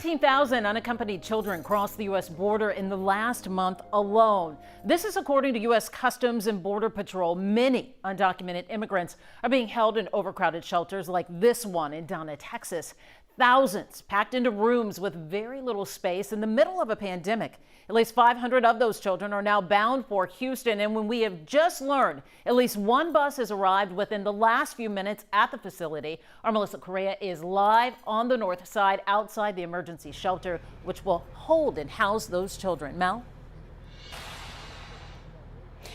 15,000 unaccompanied children crossed the U.S. border in the last month alone. This is according to U.S. Customs and Border Patrol. Many undocumented immigrants are being held in overcrowded shelters like this one in Donna, Texas. Thousands packed into rooms with very little space in the middle of a pandemic. At least 500 of those children are now bound for Houston. And when we have just learned at least one bus has arrived within the last few minutes at the facility, our Melissa Correa is live on the north side outside the emergency shelter, which will hold and house those children. Mel?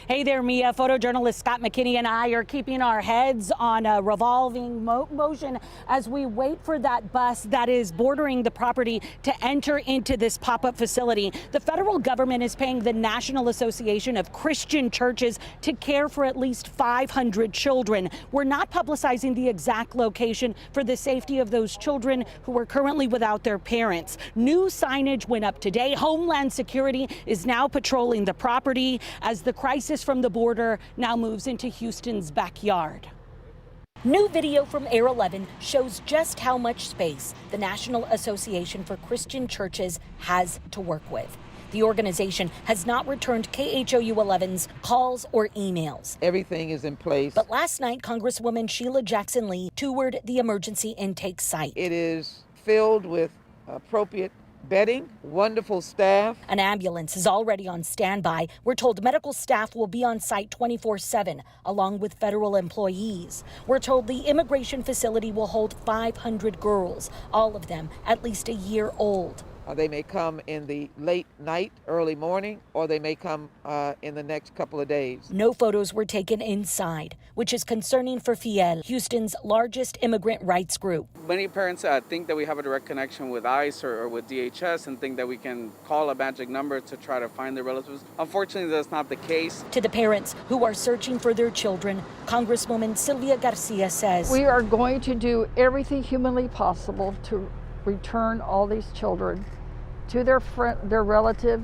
Hey there, Mia. Photojournalist Scott McKinney and I are keeping our heads on a revolving motion as we wait for that bus that is bordering the property to enter into this pop-up facility. The federal government is paying the National Association of Christian Churches to care for at least 500 children. We're not publicizing the exact location for the safety of those children who are currently without their parents. New signage went up today. Homeland Security is now patrolling the property as the crisis from the border now moves into Houston's backyard. New video from Air 11 shows just how much space the National Association for Christian Churches has to work with. The organization has not returned KHOU 11's calls or emails. Everything is in place. But last night, Congresswoman Sheila Jackson Lee toured the emergency intake site. It is filled with appropriate bedding, wonderful staff. An ambulance is already on standby. We're told medical staff will be on site 24/7, along with federal employees. We're told the immigration facility will hold 500 girls, all of them at least a year old. They may come in the late night, early morning, or they may come in the next couple of days. No photos were taken inside, which is concerning for Fiel, Houston's largest immigrant rights group. Many parents think that we have a direct connection with ICE or with DHS and think that we can call a magic number to try to find their relatives. Unfortunately, that's not the case. To the parents who are searching for their children, Congresswoman Sylvia Garcia says, "We are going to do everything humanly possible to return all these children to their relative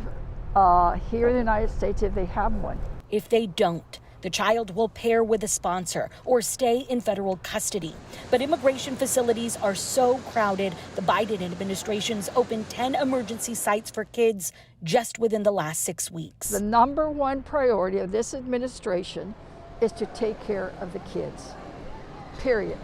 here in the United States if they have one. If they don't, the child will pair with a sponsor or stay in federal custody. But immigration facilities are so crowded, the Biden administration's opened 10 emergency sites for kids just within the last 6 weeks. The number one priority of this administration is to take care of the kids, period.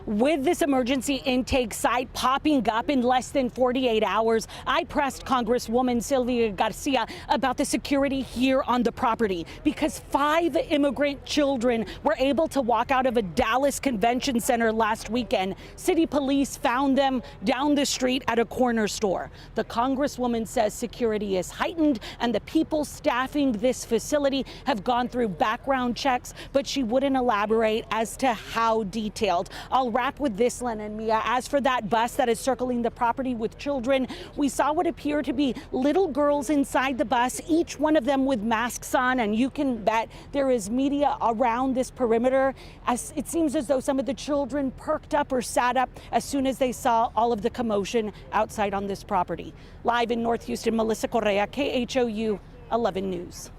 With this emergency intake site popping up in less than 48 hours, I pressed Congresswoman Sylvia Garcia about the security here on the property because 5 immigrant children were able to walk out of a Dallas convention center last weekend. City police found them down the street at a corner store. The Congresswoman says security is heightened and the people staffing this facility have gone through background checks, but she wouldn't elaborate as to how detailed. I'll wrap with this, Len and Mia. As for that bus that is circling the property with children, we saw what appear to be little girls inside the bus, each one of them with masks on, and you can bet there is media around this perimeter. As it seems as though some of the children perked up or sat up as soon as they saw all of the commotion outside on this property. Live in North Houston, Melissa Correa, KHOU 11 News.